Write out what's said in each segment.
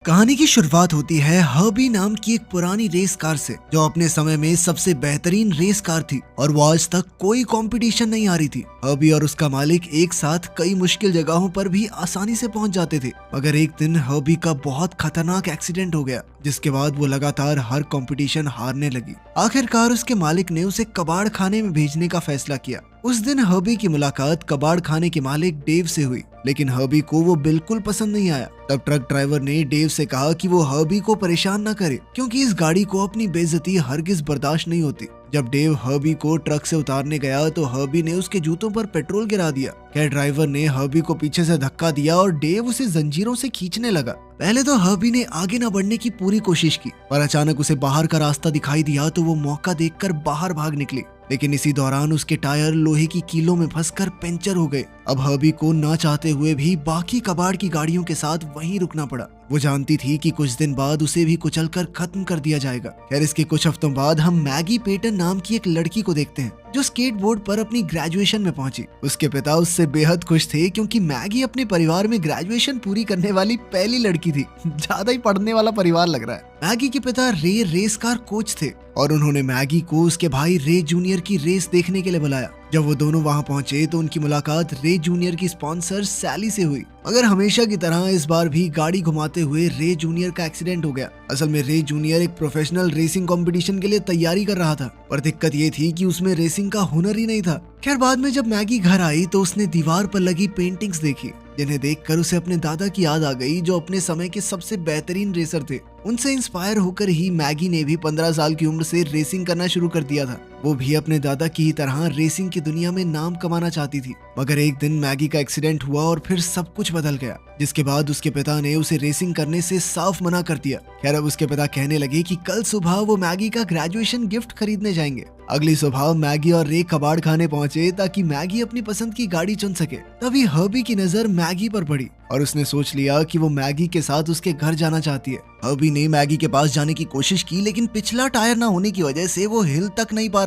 कहानी की शुरुआत होती है हर्बी नाम की एक पुरानी रेस कार से, जो अपने समय में सबसे बेहतरीन रेस कार थी और वो आज तक कोई कंपटीशन नहीं आ रही थी। हर्बी और उसका मालिक एक साथ कई मुश्किल जगहों पर भी आसानी से पहुंच जाते थे, मगर एक दिन हर्बी का बहुत खतरनाक एक्सीडेंट हो गया, जिसके बाद वो लगातार हर कंपटीशन हारने लगी। आखिरकार उसके मालिक ने उसे कबाड़ खाने में भेजने का फैसला किया। उस दिन हर्बी की मुलाकात कबाड़ खाने के मालिक डेव से हुई, लेकिन हर्बी को वो बिल्कुल पसंद नहीं आया। तब ट्रक ड्राइवर ने डेव से कहा कि वो हर्बी को परेशान न करे, क्योंकि इस गाड़ी को अपनी बेइज्जती हरगिज बर्दाश्त नहीं होती। जब डेव हर्बी को ट्रक से उतारने गया तो हर्बी ने उसके जूतों पर पेट्रोल गिरा दिया। कैब ड्राइवर ने हर्बी को पीछे से धक्का दिया और डेव उसे जंजीरों से खींचने लगा। पहले तो हर्बी ने आगे न बढ़ने की पूरी कोशिश की, पर अचानक उसे बाहर का रास्ता दिखाई दिया तो वो मौका देखकर बाहर भाग निकली। लेकिन इसी दौरान उसके टायर लोहे की कीलों में फंसकर पंचर हो गए। अब हर्बी को ना चाहते हुए भी बाकी कबाड़ की गाड़ियों के साथ वहीं रुकना पड़ा। वो जानती थी कि कुछ दिन बाद उसे भी कुचलकर खत्म कर दिया जाएगा। खैर, इसके कुछ हफ्तों बाद हम मैगी पेटन नाम की एक लड़की को देखते हैं, जो स्केटबोर्ड पर अपनी ग्रेजुएशन में पहुंची। उसके पिता उससे बेहद खुश थे, क्योंकि मैगी अपने परिवार में ग्रेजुएशन पूरी करने वाली पहली लड़की थी। ज्यादा ही पढ़ने वाला परिवार लग रहा है। मैगी के पिता रे रेस कार कोच थे और उन्होंने मैगी को उसके भाई रे जूनियर की रेस देखने के लिए बुलाया। जब वो दोनों वहां पहुंचे तो उनकी मुलाकात रे जूनियर की स्पॉन्सर सैली से हुई, मगर हमेशा की तरह इस बार भी गाड़ी घुमाते हुए रे जूनियर का एक्सीडेंट हो गया। असल में रे जूनियर एक प्रोफेशनल रेसिंग कंपटीशन के लिए तैयारी कर रहा था, पर दिक्कत ये थी कि उसमें रेसिंग का हुनर ही नहीं था। खैर, बाद में जब मैगी घर आई तो उसने दीवार पर लगी पेंटिंग्स देखी, जिन्हें देखकर उसे अपने दादा की याद आ गई, जो अपने समय के सबसे बेहतरीन रेसर थे। उनसे इंस्पायर होकर ही मैगी ने भी 15 साल की उम्र से रेसिंग करना शुरू कर दिया था। वो भी अपने दादा की ही तरह रेसिंग की दुनिया में नाम कमाना चाहती थी। मगर एक दिन मैगी का एक्सीडेंट हुआ और फिर सब कुछ बदल गया, जिसके बाद उसके पिता ने उसे रेसिंग करने से साफ मना कर दिया। खैर, अब उसके पिता कहने लगे कि कल सुबह वो मैगी का ग्रेजुएशन गिफ्ट खरीदने जाएंगे। अगली सुबह मैगी और रे कबाड़ खाने पहुंचे ताकि मैगी अपनी पसंद की गाड़ी चुन सके। तभी हर्बी की नजर मैगी पर पड़ी और उसने सोच लिया कि वो मैगी के साथ उसके घर जाना चाहती है। हर्बी ने मैगी के पास जाने की कोशिश की, लेकिन पिछला टायर ना होने की वजह से वो हिल तक नहीं पा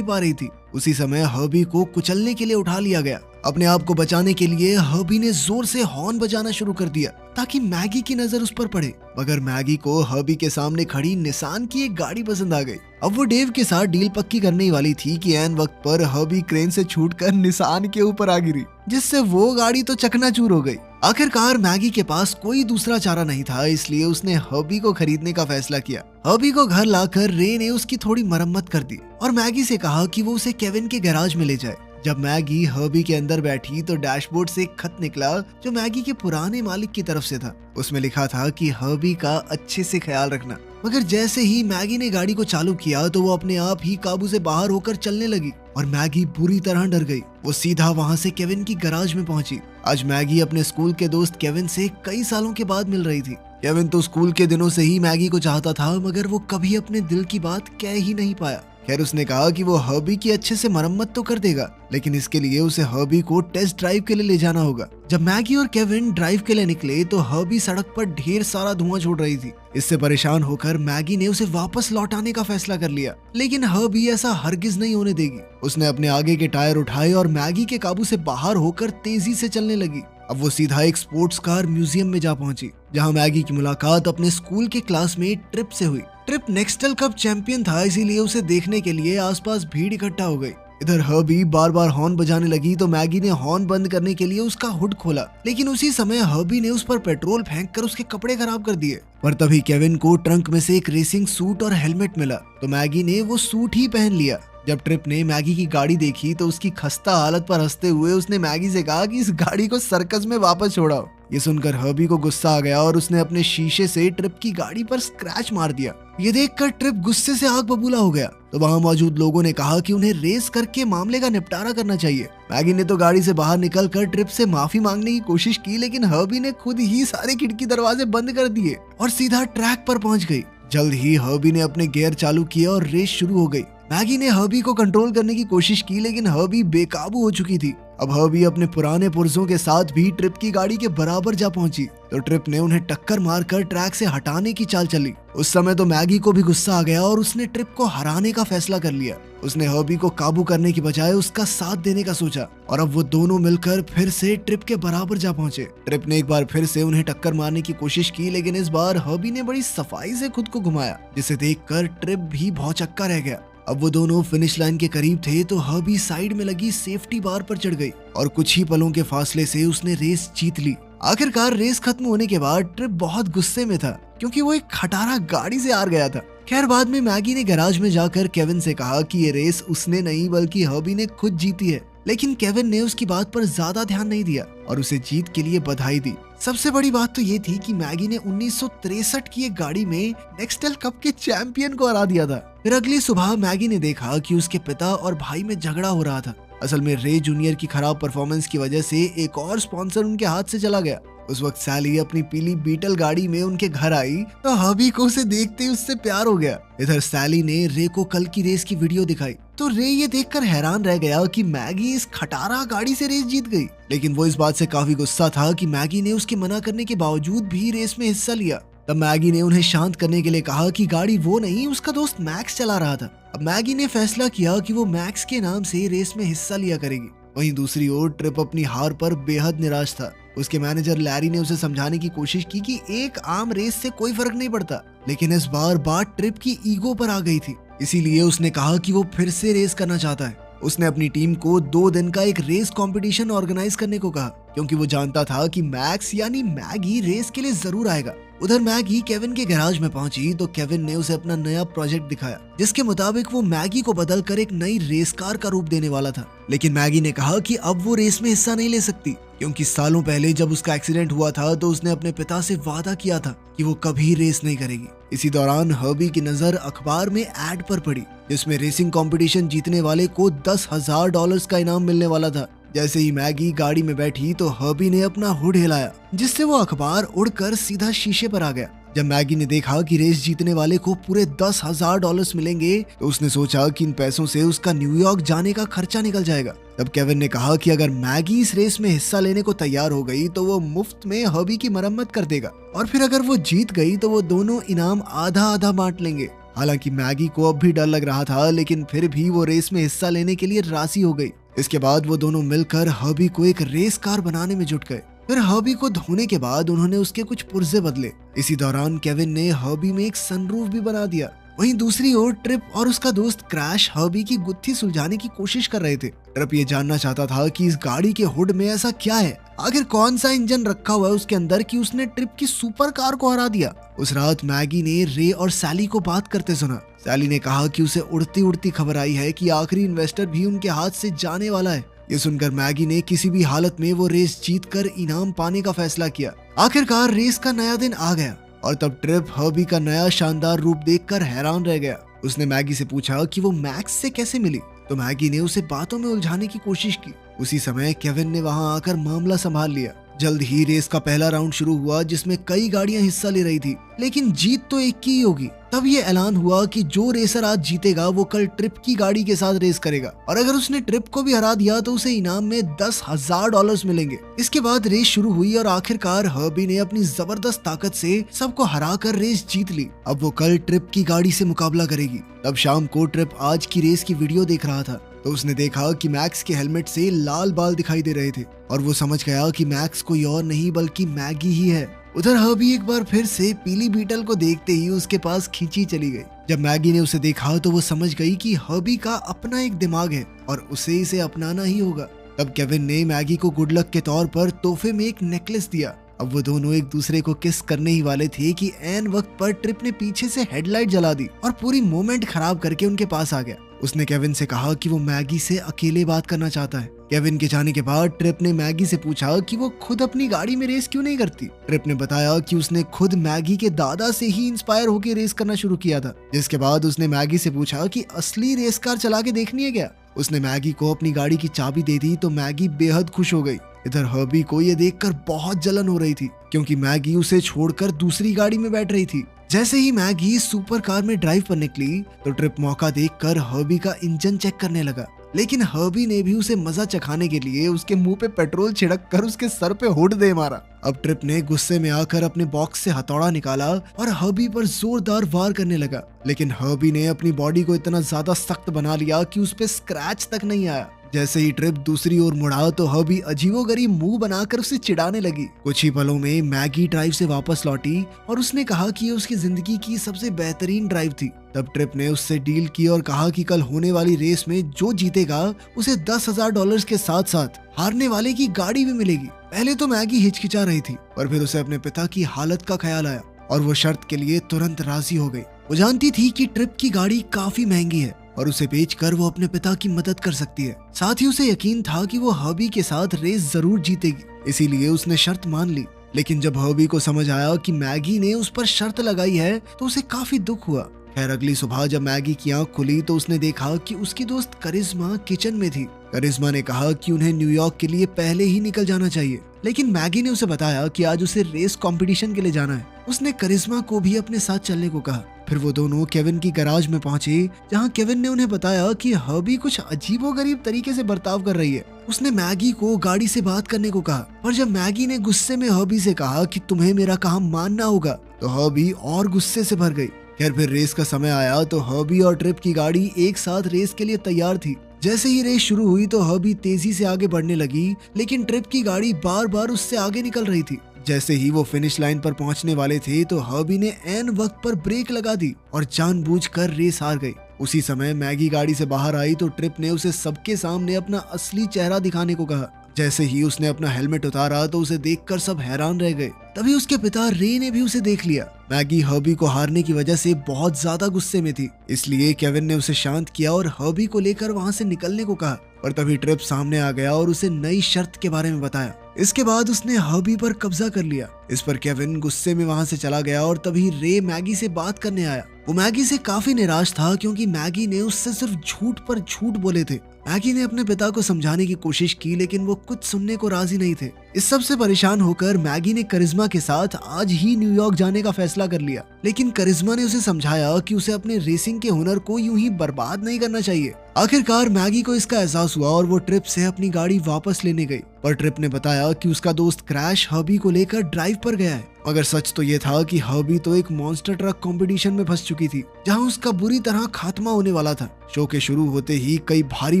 रही थी। उसी समय हर्बी को कुचलने के लिए उठा लिया गया। अपने आप को बचाने के लिए हर्बी ने जोर से हॉर्न बजाना शुरू कर दिया ताकि मैगी की नजर उस पर पड़े, मगर मैगी को हर्बी के सामने खड़ी निसान की एक गाड़ी पसंद आ गई। अब वो डेव के साथ डील पक्की करने ही वाली थी कि ऐन वक्त पर हर्बी क्रेन से छूटकर निसान के ऊपर आ गिरी, जिससे वो गाड़ी तो चकनाचूर हो गई। आखिरकार मैगी के पास कोई दूसरा चारा नहीं था, इसलिए उसने हर्बी को खरीदने का फैसला किया। हर्बी को घर लाकर रे ने उसकी थोड़ी मरम्मत कर दी और मैगी से कहा कि वो उसे केविन के गैराज में ले जाए। जब मैगी हर्बी के अंदर बैठी तो डैशबोर्ड से एक खत निकला, जो मैगी के पुराने मालिक की तरफ से था। उसमें लिखा था कि हर्बी का अच्छे से ख्याल रखना। मगर जैसे ही मैगी ने गाड़ी को चालू किया तो वो अपने आप ही काबू से बाहर होकर चलने लगी और मैगी बुरी तरह डर गई। वो सीधा वहां से केविन की गैराज में पहुंची। आज मैगी अपने स्कूल के दोस्त केविन से कई सालों के बाद मिल रही थी। केविन तो स्कूल के दिनों से ही मैगी को चाहता था, मगर वो कभी अपने दिल की बात कह ही नहीं पाया। खैर, उसने कहा कि वो हर्बी की अच्छे से मरम्मत तो कर देगा, लेकिन इसके लिए उसे हर्बी को टेस्ट ड्राइव के लिए ले जाना होगा। जब मैगी और केविन ड्राइव के लिए निकले तो हर्बी सड़क पर ढेर सारा धुआं छोड़ रही थी। इससे परेशान होकर मैगी ने उसे वापस लौटाने का फैसला कर लिया, लेकिन हर्बी ऐसा हरगिज नहीं होने देगी। उसने अपने आगे के टायर उठाए और मैगी के काबू से बाहर होकर तेजी से चलने लगी। अब वो सीधा एक स्पोर्ट्स कार म्यूजियम में जा पहुंची, जहां मैगी की मुलाकात अपने स्कूल के क्लासमेट ट्रिप से हुई। ट्रिप नेक्स्टल कप चैंपियन था, इसीलिए उसे देखने के लिए आसपास भीड़ इकट्ठा हो गई। इधर हर्बी बार बार हॉर्न बजाने लगी तो मैगी ने हॉर्न बंद करने के लिए उसका हुड खोला, लेकिन उसी समय हर्बी ने उस पर पेट्रोल फेंककर उसके कपड़े खराब कर दिए। पर तभी केविन को ट्रंक में से एक रेसिंग सूट और हेलमेट मिला, तो मैगी ने वो सूट ही पहन लिया। जब ट्रिप ने मैगी की गाड़ी देखी तो उसकी खस्ता हालत पर हंसते हुए उसने मैगी से कहा कि इस गाड़ी को सर्कस में वापस छोड़ाओ। ये सुनकर हर्बी को गुस्सा आ गया और उसने अपने शीशे से ट्रिप की गाड़ी पर स्क्रैच मार दिया। ये देखकर ट्रिप गुस्से से आग बबूला हो गया, तो वहां मौजूद लोगों ने कहा कि उन्हें रेस करके मामले का निपटारा करना चाहिए। मैगी ने तो गाड़ी से बाहर निकलकर ट्रिप से माफी मांगने की कोशिश की, लेकिन हर्बी ने खुद ही सारे खिड़की दरवाजे बंद कर दिए और सीधा ट्रैक पर पहुंच गई। जल्द ही हर्बी ने अपने गियर चालू किया और रेस शुरू हो गई। मैगी ने हर्बी को कंट्रोल करने की कोशिश की, लेकिन हर्बी बेकाबू हो चुकी थी। अब हर्बी अपने पुराने पुर्जों के साथ भी ट्रिप की गाड़ी के बराबर जा पहुंची तो ट्रिप ने उन्हें टक्कर मारकर ट्रैक से हटाने की चाल चली। उस समय तो मैगी को भी गुस्सा आ गया और उसने ट्रिप को हराने का फैसला कर लिया। उसने हर्बी को काबू करने की बजाय उसका साथ देने का सोचा और अब वो दोनों मिलकर फिर से ट्रिप के बराबर जा पहुंचे। ट्रिप ने एक बार फिर से उन्हें टक्कर मारने की कोशिश की, लेकिन इस बार हर्बी ने बड़ी सफाई से खुद को घुमाया, जिसे देखकर ट्रिप भी भौचक्का रह गया। अब वो दोनों फिनिश लाइन के करीब थे तो हर्बी साइड में लगी सेफ्टी बार पर चढ़ गई और कुछ ही पलों के फासले से उसने रेस जीत ली। आखिरकार रेस खत्म होने के बाद ट्रिप बहुत गुस्से में था क्योंकि वो एक खटारा गाड़ी से हार गया था। खैर बाद में मैगी ने गैराज में जाकर केविन से कहा कि ये रेस उसने नहीं बल्कि हर्बी ने खुद जीती है, लेकिन केविन ने उसकी बात पर ज्यादा ध्यान नहीं दिया और उसे जीत के लिए बधाई दी। सबसे बड़ी बात तो ये थी कि मैगी ने 1963 की एक गाड़ी में नेक्सटल कप के चैंपियन को हरा दिया था। फिर अगली सुबह मैगी ने देखा कि उसके पिता और भाई में झगड़ा हो रहा था। असल में रे जूनियर की खराब परफॉर्मेंस की वजह से एक और स्पॉन्सर उनके हाथ से चला गया। उस वक्त सैली अपनी पीली बीटल गाड़ी में उनके घर आई तो हर्बी को उसे देखते ही उससे प्यार हो गया। इधर सैली ने रे को कल की रेस की वीडियो दिखाई तो रे ये देखकर हैरान रह गया कि मैगी इस खटारा गाड़ी से रेस जीत गई, लेकिन वो इस बात से काफी गुस्सा था कि मैगी ने उसके मना करने के बावजूद भी रेस में हिस्सा लिया। तब मैगी ने उन्हें शांत करने के लिए कहा कि गाड़ी वो नहीं उसका दोस्त मैक्स चला रहा था। अब मैगी ने फैसला किया कि वो मैक्स के नाम से रेस में हिस्सा लिया करेगी। वहीं दूसरी ओर ट्रिप अपनी हार पर बेहद निराश था। उसके मैनेजर लैरी ने उसे समझाने की कोशिश की कि एक आम रेस से कोई फर्क नहीं पड़ता, लेकिन इस बार बात ट्रिप की ईगो पर आ गई थी। इसीलिए उसने कहा कि वो फिर से रेस करना चाहता है। उसने अपनी टीम को 2 दिन का एक रेस कंपटीशन ऑर्गेनाइज करने को कहा क्योंकि वो जानता था कि मैक्स यानी मैगी रेस के लिए जरूर आएगा। उधर मैगी केविन के गैराज में पहुंची तो केविन ने उसे अपना नया प्रोजेक्ट दिखाया जिसके मुताबिक वो मैगी को बदलकर एक नई रेस कार का रूप देने वाला था। लेकिन मैगी ने कहा कि अब वो रेस में हिस्सा नहीं ले सकती क्योंकि सालों पहले जब उसका एक्सीडेंट हुआ था तो उसने अपने पिता से वादा किया था कि वो कभी रेस नहीं करेगी। इसी दौरान हर्बी की नजर अखबार में एड पर पड़ी जिसमें रेसिंग कंपटीशन जीतने वाले को $10,000 का इनाम मिलने वाला था। जैसे ही मैगी गाड़ी में बैठी तो हर्बी ने अपना हुड हिलाया जिससे वो अखबार उड़कर सीधा शीशे पर आ गया। जब मैगी ने देखा कि रेस जीतने वाले को पूरे $10,000 मिलेंगे तो उसने सोचा कि इन पैसों से उसका न्यूयॉर्क जाने का खर्चा निकल जाएगा। तब केविन ने कहा कि अगर मैगी इस रेस में हिस्सा लेने को तैयार हो गई तो वो मुफ्त में हर्बी की मरम्मत कर देगा और फिर अगर वो जीत गई तो वो दोनों इनाम आधा आधा बांट लेंगे। हालांकि मैगी को अब भी डर लग रहा था, लेकिन फिर भी वो रेस में हिस्सा लेने के लिए राजी हो गई। इसके बाद वो दोनों मिलकर हर्बी को एक रेस कार बनाने में जुट गए। फिर हर्बी को धोने के बाद उन्होंने उसके कुछ पुर्जे बदले। इसी दौरान केविन ने हर्बी में एक सनरूफ भी बना दिया। वहीं दूसरी ओर ट्रिप और उसका दोस्त क्रैश हर्बी की गुत्थी सुलझाने की कोशिश कर रहे थे। ट्रिप ये जानना चाहता था कि इस गाड़ी के हुड में ऐसा क्या है, आखिर कौन सा इंजन रखा हुआ है उसके अंदर कि उसने ट्रिप की सुपर कार को हरा दिया। उस रात मैगी ने रे और सैली को बात करते सुना। सैली ने कहा कि उसे उड़ती उड़ती खबर आई है कि आखिरी इन्वेस्टर भी उनके हाथ से जाने वाला है। ये सुनकर मैगी ने किसी भी हालत में वो रेस जीतकर इनाम पाने का फैसला किया। आखिरकार रेस का नया दिन आ गया और तब ट्रिप हर्बी का नया शानदार रूप देखकर हैरान रह गया। उसने मैगी से पूछा कि वो मैक्स से कैसे मिली तो मैगी ने उसे बातों में उलझाने की कोशिश की। उसी समय केविन ने वहां आकर मामला संभाल लिया। जल्द ही रेस का पहला राउंड शुरू हुआ जिसमें कई गाड़ियां हिस्सा ले रही थी, लेकिन जीत तो एक की ही होगी। तब ये ऐलान हुआ कि जो रेसर आज जीतेगा वो कल ट्रिप की गाड़ी के साथ रेस करेगा और अगर उसने ट्रिप को भी हरा दिया तो उसे इनाम में $10,000 मिलेंगे। इसके बाद रेस शुरू हुई और आखिरकार हर्बी ने अपनी जबरदस्त ताकत से सबको हराकर रेस जीत ली। अब वो कल ट्रिप की गाड़ी से मुकाबला करेगी। तब शाम को ट्रिप आज की रेस की वीडियो देख रहा था तो उसने देखा कि मैक्स के हेलमेट से लाल बाल दिखाई दे रहे थे और वो समझ गया कि मैक्स कोई और नहीं बल्कि मैगी ही है। उधर हर्बी एक बार फिर से पीली बीटल को देखते ही उसके पास खींची चली गई। जब मैगी ने उसे देखा तो वो समझ गई कि हर्बी का अपना एक दिमाग है और उसे इसे अपनाना ही होगा। तब केविन ने मैगी को गुड लक के तौर पर तोहफे में एक नेकलेस दिया। अब वो दोनों एक दूसरे को किस करने ही वाले थे कि ऐन वक्त पर ट्रिप ने पीछे से हेडलाइट जला दी और पूरी मोमेंट खराब करके उनके पास आ गया। उसने केविन से कहा कि वो मैगी से अकेले बात करना चाहता है। केविन के जाने के बाद ट्रिप ने मैगी से पूछा कि वो खुद अपनी गाड़ी में रेस क्यों नहीं करती। ट्रिप ने बताया कि उसने खुद मैगी के दादा से ही इंस्पायर होकर रेस करना शुरू किया था। जिसके बाद उसने मैगी से पूछा कि असली रेस कार चला के देखनी है क्या। उसने मैगी को अपनी गाड़ी की चाबी दे दी तो मैगी बेहद खुश हो गई। इधर हर्बी को ये देखकर बहुत जलन हो रही थी क्योंकि मैगी उसे छोड़कर दूसरी गाड़ी में बैठ रही थी। जैसे ही मैगी सुपर कार में ड्राइव पर निकली तो ट्रिप मौका देखकर हर्बी का इंजन चेक करने लगा। लेकिन हर्बी ने भी उसे मजा चखाने के लिए उसके मुंह पे पेट्रोल छिड़क कर उसके सर पे हुड दे मारा। अब ट्रिप ने गुस्से में आकर अपने बॉक्स से हथौड़ा निकाला और हर्बी पर जोरदार वार करने लगा, लेकिन हर्बी ने अपनी बॉडी को इतना ज्यादा सख्त बना लिया कि उस पे स्क्रैच तक नहीं आया। जैसे ही ट्रिप दूसरी ओर मुड़ा तो हर्बी अजीबोगरीब मुंह बनाकर उसे चिढ़ाने लगी। कुछ ही पलों में मैगी ड्राइव से वापस लौटी और उसने कहा कि ये उसकी जिंदगी की सबसे बेहतरीन ड्राइव थी। तब ट्रिप ने उससे डील की और कहा कि कल होने वाली रेस में जो जीतेगा उसे $10,000 के साथ साथ हारने वाले की गाड़ी भी मिलेगी। पहले तो मैगी हिचकिचा रही थी, पर फिर उसे अपने पिता की हालत का ख्याल आया और वो शर्त के लिए तुरंत राजी हो गई। वो जानती थी कि ट्रिप की गाड़ी काफी महंगी है और उसे बेचकर वो अपने पिता की मदद कर सकती है। साथ ही उसे यकीन था कि वो हर्बी के साथ रेस जरूर जीतेगी, इसीलिए उसने शर्त मान ली। लेकिन जब हर्बी को समझ आया कि मैगी ने उस पर शर्त लगाई है तो उसे काफी दुख हुआ। खैर अगली सुबह जब मैगी की आंख खुली तो उसने देखा कि उसकी दोस्त करिश्मा किचन में थी। करिश्मा ने कहा कि उन्हें न्यूयॉर्क के लिए पहले ही निकल जाना चाहिए, लेकिन मैगी ने उसे बताया कि आज उसे रेस कंपटीशन के लिए जाना है। उसने करिश्मा को भी अपने साथ चलने को कहा। फिर वो दोनों केविन की गैराज में पहुंचे, जहां केविन ने उन्हें बताया कि हर्बी कुछ अजीबोगरीब तरीके से बर्ताव कर रही है। उसने मैगी को गाड़ी से बात करने को कहा, पर जब मैगी ने गुस्से में हर्बी से कहा कि तुम्हें मेरा काम मानना होगा, तो हर्बी और गुस्से से भर गई। खैर फिर रेस का समय आया तो हर्बी और ट्रिप की गाड़ी एक साथ रेस के लिए तैयार थी। जैसे ही रेस शुरू हुई तो हर्बी तेजी से आगे बढ़ने लगी, लेकिन ट्रिप की गाड़ी बार बार उससे आगे निकल रही थी। जैसे ही वो फिनिश लाइन पर पहुंचने वाले थे तो हर्बी ने ऐन वक्त पर ब्रेक लगा दी और जानबूझकर रेस हार गई। उसी समय मैगी गाड़ी से बाहर आई तो ट्रिप ने उसे सबके सामने अपना असली चेहरा दिखाने को कहा। जैसे ही उसने अपना हेलमेट उतारा तो उसे देखकर सब हैरान रह गए। तभी उसके पिता रे ने भी उसे देख लिया। मैगी हर्बी को हारने की वजह से बहुत ज्यादा गुस्से में थी, इसलिए केविन ने उसे शांत किया और हर्बी को लेकर वहां से निकलने को कहा। पर तभी ट्रिप सामने आ गया और उसे नई शर्त के बारे में बताया। इसके बाद उसने हर्बी पर कब्जा कर लिया। इस पर केविन गुस्से में वहां से चला गया और तभी रे मैगी से बात करने आया। वो मैगी से काफी निराश था क्योंकि मैगी ने उससे सिर्फ झूठ पर झूठ बोले थे। मैगी ने अपने पिता को समझाने की कोशिश की, लेकिन वो कुछ सुनने को राजी नहीं थे। इस सब से परेशान होकर मैगी ने करिश्मा के साथ आज ही न्यूयॉर्क जाने का फैसला कर लिया, लेकिन करिश्मा ने उसे समझाया कि उसे अपने रेसिंग के हुनर को यूं ही बर्बाद नहीं करना चाहिए। आखिरकार मैगी को इसका एहसास हुआ और वो ट्रिप से अपनी गाड़ी वापस लेने गई, पर ट्रिप ने बताया कि उसका दोस्त क्रैश हर्बी को लेकर ड्राइव पर गया है। मगर सच तो ये था कि हर्बी तो एक मॉन्स्टर ट्रक कंपटीशन में फंस चुकी थी, जहां उसका बुरी तरह खात्मा होने वाला था। शो के शुरू होते ही कई भारी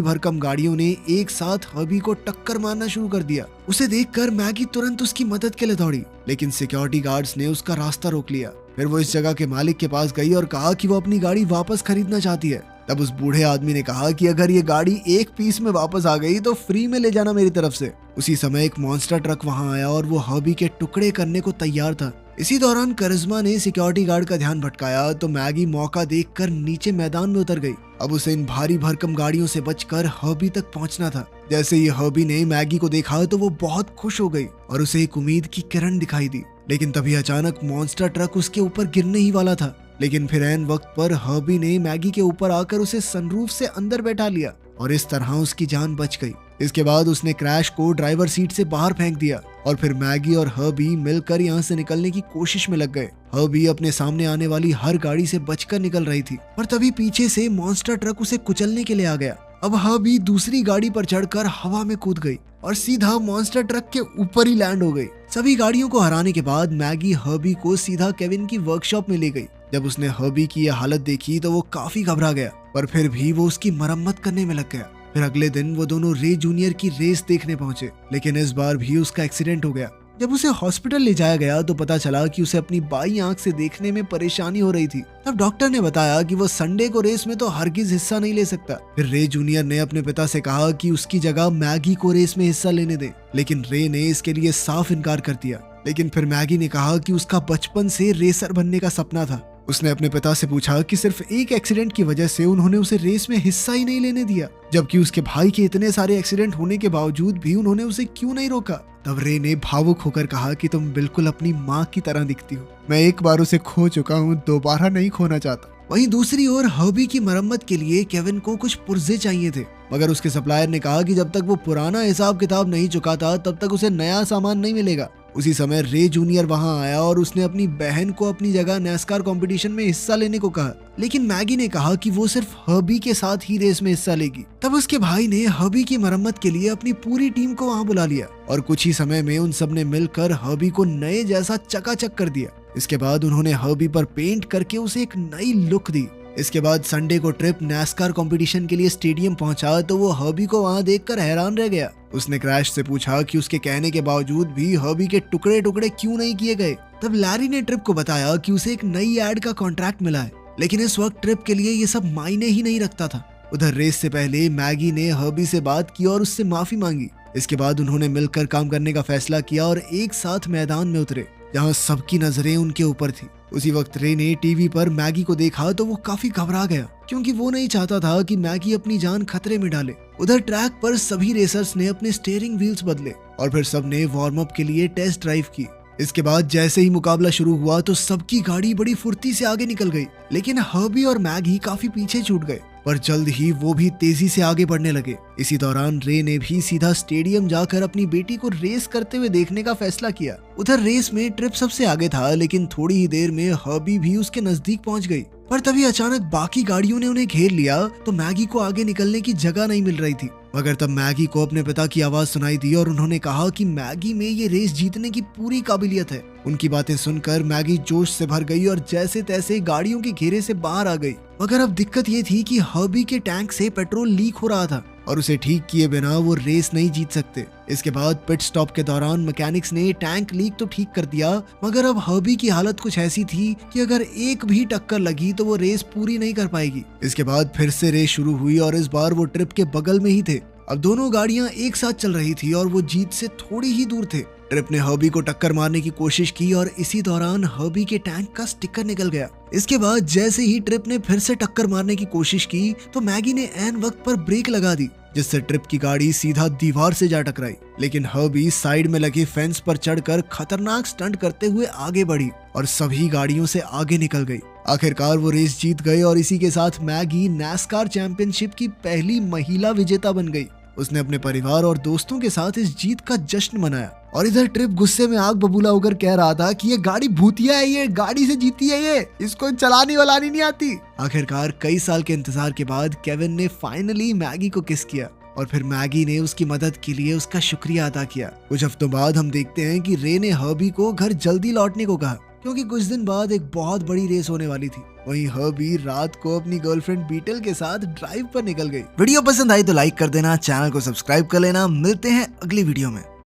भरकम गाड़ियों ने एक साथ हर्बी को टक्कर मारना शुरू कर दिया। उसे देखकर मैगी तुरंत उसकी मदद के लिए दौड़ी, लेकिन सिक्योरिटी गार्ड्स ने उसका रास्ता रोक लिया। फिर वो इस जगह के मालिक के पास गई और कहा कि वो अपनी गाड़ी वापस खरीदना चाहती है। तब उस बूढ़े आदमी ने कहा कि अगर ये गाड़ी एक पीस में वापस आ गई तो फ्री में ले जाना मेरी तरफ से। उसी समय एक मॉन्स्टर ट्रक वहां आया और वो हर्बी के टुकड़े करने को तैयार था। इसी दौरान करिश्मा ने सिक्योरिटी गार्ड का ध्यान भटकाया तो मैगी मौका देखकर नीचे मैदान में उतर गई। अब उसे इन भारी भरकम गाड़ियों से बचकर हर्बी तक पहुंचना था। जैसे ही हर्बी ने मैगी को देखा तो वो बहुत खुश हो गई और उसे एक उम्मीद की किरण दिखाई दी। लेकिन तभी अचानक मॉन्स्टर ट्रक उसके ऊपर गिरने ही वाला था। लेकिन फिर ऐन वक्त पर हर्बी ने मैगी के ऊपर आकर उसे सनरूफ से अंदर बैठा लिया और इस तरह उसकी जान बच गई। इसके बाद उसने क्रैश को ड्राइवर सीट से बाहर फेंक दिया और फिर मैगी और हर्बी मिलकर यहाँ से निकलने की कोशिश में लग गए। हर्बी अपने सामने आने वाली हर गाड़ी से बचकर निकल रही थी, पर तभी पीछे से मॉन्स्टर ट्रक उसे कुचलने के लिए आ गया। अब हर्बी दूसरी गाड़ी पर चढ़कर हवा में कूद गई और सीधा मॉन्स्टर ट्रक के ऊपर ही लैंड हो गई। सभी गाड़ियों को हराने के बाद मैगी हर्बी को सीधा केविन की वर्कशॉप में ले गई। जब उसने हर्बी की यह हालत देखी तो वो काफी घबरा गया, पर फिर भी वो उसकी मरम्मत करने में लग गया। फिर अगले दिन वो दोनों रे जूनियर की रेस देखने पहुंचे, लेकिन इस बार भी उसका एक्सीडेंट हो गया। जब उसे हॉस्पिटल ले जाया गया तो पता चला कि उसे अपनी बाई आंख से देखने में परेशानी हो रही थी। तब डॉक्टर ने बताया कि वो संडे को रेस में तो हरगिज हिस्सा नहीं ले सकता। फिर रे जूनियर ने अपने पिता से कहा कि उसकी जगह मैगी को रेस में हिस्सा लेने दे, लेकिन रे ने इसके लिए साफ इनकार कर दिया। लेकिन फिर मैगी ने कहा कि उसका बचपन से रेसर बनने का सपना था। उसने अपने पिता से पूछा कि सिर्फ एक एक्सीडेंट की वजह से उन्होंने उसे रेस में हिस्सा ही नहीं लेने दिया, जबकि उसके भाई के इतने सारे एक्सीडेंट होने के बावजूद भी उन्होंने उसे क्यों नहीं रोका। तब रे ने भावुक होकर कहा कि तुम बिल्कुल अपनी माँ की तरह दिखती हो। मैं एक बार उसे खो चुका हूँ, दोबारा नहीं खोना चाहता। वहीं दूसरी ओर हर्बी की मरम्मत के लिए केविन को कुछ पुर्जे चाहिए थे, मगर उसके सप्लायर ने कहा कि जब तक वो पुराना हिसाब किताब नहीं चुकाता तब तक उसे नया सामान नहीं मिलेगा। उसी समय रे जूनियर वहां आया और उसने अपनी बहन को अपनी जगह नैस्कार कंपटीशन में हिस्सा लेने को कहा, लेकिन मैगी ने कहा कि वो सिर्फ हर्बी के साथ ही रेस में हिस्सा लेगी। तब उसके भाई ने हर्बी की मरम्मत के लिए अपनी पूरी टीम को वहां बुला लिया और कुछ ही समय में उन सब ने मिलकर हर्बी को नए जैसा चकाचक कर दिया। इसके बाद उन्होंने हर्बी पर पेंट करके उसे एक नई लुक दी। इसके बाद संडे को ट्रिप नैस्कार कंपटीशन के लिए स्टेडियम पहुंचा तो वो हर्बी को वहां देखकर हैरान रह गया। उसने क्रैश से पूछा कि उसके कहने के बावजूद भी हर्बी के टुकड़े टुकड़े क्यों नहीं किए गए। तब लैरी ने ट्रिप को बताया कि उसे एक नई एड का कॉन्ट्रैक्ट मिला है, लेकिन इस वक्त ट्रिप के लिए ये सब मायने ही नहीं रखता था। उधर रेस से पहले मैगी ने हर्बी से बात की और उससे माफी मांगी। इसके बाद उन्होंने मिलकर काम करने का फैसला किया और एक साथ मैदान में उतरे जहां सबकी नजरें उनके ऊपर थी। उसी वक्त रे ने टीवी पर मैगी को देखा तो वो काफी घबरा गया क्योंकि वो नहीं चाहता था कि मैगी अपनी जान खतरे में डाले। उधर ट्रैक पर सभी रेसर्स ने अपने स्टीयरिंग व्हील्स बदले और फिर सबने वार्म अप के लिए टेस्ट ड्राइव की। इसके बाद जैसे ही मुकाबला शुरू हुआ तो सबकी गाड़ी बड़ी फुर्ती से आगे निकल गई, लेकिन हर्बी और मैगी काफी पीछे छूट गए, पर जल्द ही वो भी तेजी से आगे बढ़ने लगे। इसी दौरान रे ने भी सीधा स्टेडियम जाकर अपनी बेटी को रेस करते हुए देखने का फैसला किया। उधर रेस में ट्रिप सबसे आगे था, लेकिन थोड़ी ही देर में हर्बी भी उसके नजदीक पहुंच गई। पर तभी अचानक बाकी गाड़ियों ने उन्हें घेर लिया तो मैगी को आगे निकलने की जगह नहीं मिल रही थी। मगर तब मैगी को अपने पिता की आवाज सुनाई दी और उन्होंने कहा कि मैगी में ये रेस जीतने की पूरी काबिलियत है। उनकी बातें सुनकर मैगी जोश से भर गई और जैसे तैसे गाड़ियों के घेरे से बाहर आ गई। मगर अब दिक्कत ये थी कि हर्बी के टैंक से पेट्रोल लीक हो रहा था और उसे ठीक किए बिना वो रेस नहीं जीत सकते। इसके बाद पिट स्टॉप के दौरान मैकेनिक्स ने टैंक लीक तो ठीक कर दिया, मगर अब हर्बी की हालत कुछ ऐसी थी कि अगर एक भी टक्कर लगी तो वो रेस पूरी नहीं कर पाएगी। इसके बाद फिर से रेस शुरू हुई और इस बार वो ट्रिप के बगल में ही थे। अब दोनों गाड़ियां एक साथ चल रही थी और वो जीत से थोड़ी ही दूर थे। ट्रिप ने हर्बी को टक्कर मारने की कोशिश की और इसी दौरान हर्बी के टैंक का स्टिकर निकल गया। इसके बाद जैसे ही ट्रिप ने फिर से टक्कर मारने की कोशिश की तो मैगी ने ऐन वक्त पर ब्रेक लगा दी, जिससे ट्रिप की गाड़ी सीधा दीवार से जा टकराई। लेकिन हर्बी साइड में लगे फेंस पर चढ़कर खतरनाक स्टंट करते हुए आगे बढ़ी और सभी गाड़ियों से आगे निकल गई। आखिरकार वो रेस जीत गए और इसी के साथ मैगी नैस्कार चैंपियनशिप की पहली महिला विजेता बन गई। उसने अपने परिवार और दोस्तों के साथ इस जीत का जश्न मनाया और इधर ट्रिप गुस्से में आग बबूला होकर कह रहा था कि ये गाड़ी भूतिया है, ये गाड़ी से जीती है, ये इसको चलानी वलानी नहीं आती। आखिरकार कई साल के इंतजार के बाद केविन ने फाइनली मैगी को किस किया और फिर मैगी ने उसकी मदद के लिए उसका शुक्रिया अदा किया। कुछ हफ्तों बाद हम देखते हैं कि रे ने हर्बी को घर जल्दी लौटने को कहा क्योंकि कुछ दिन बाद एक बहुत बड़ी रेस होने वाली थी। वहीं हर्बी रात को अपनी गर्लफ्रेंड बीटल के साथ ड्राइव पर निकल गई। वीडियो पसंद आई तो लाइक कर देना, चैनल को सब्सक्राइब कर लेना। मिलते हैं अगली वीडियो में।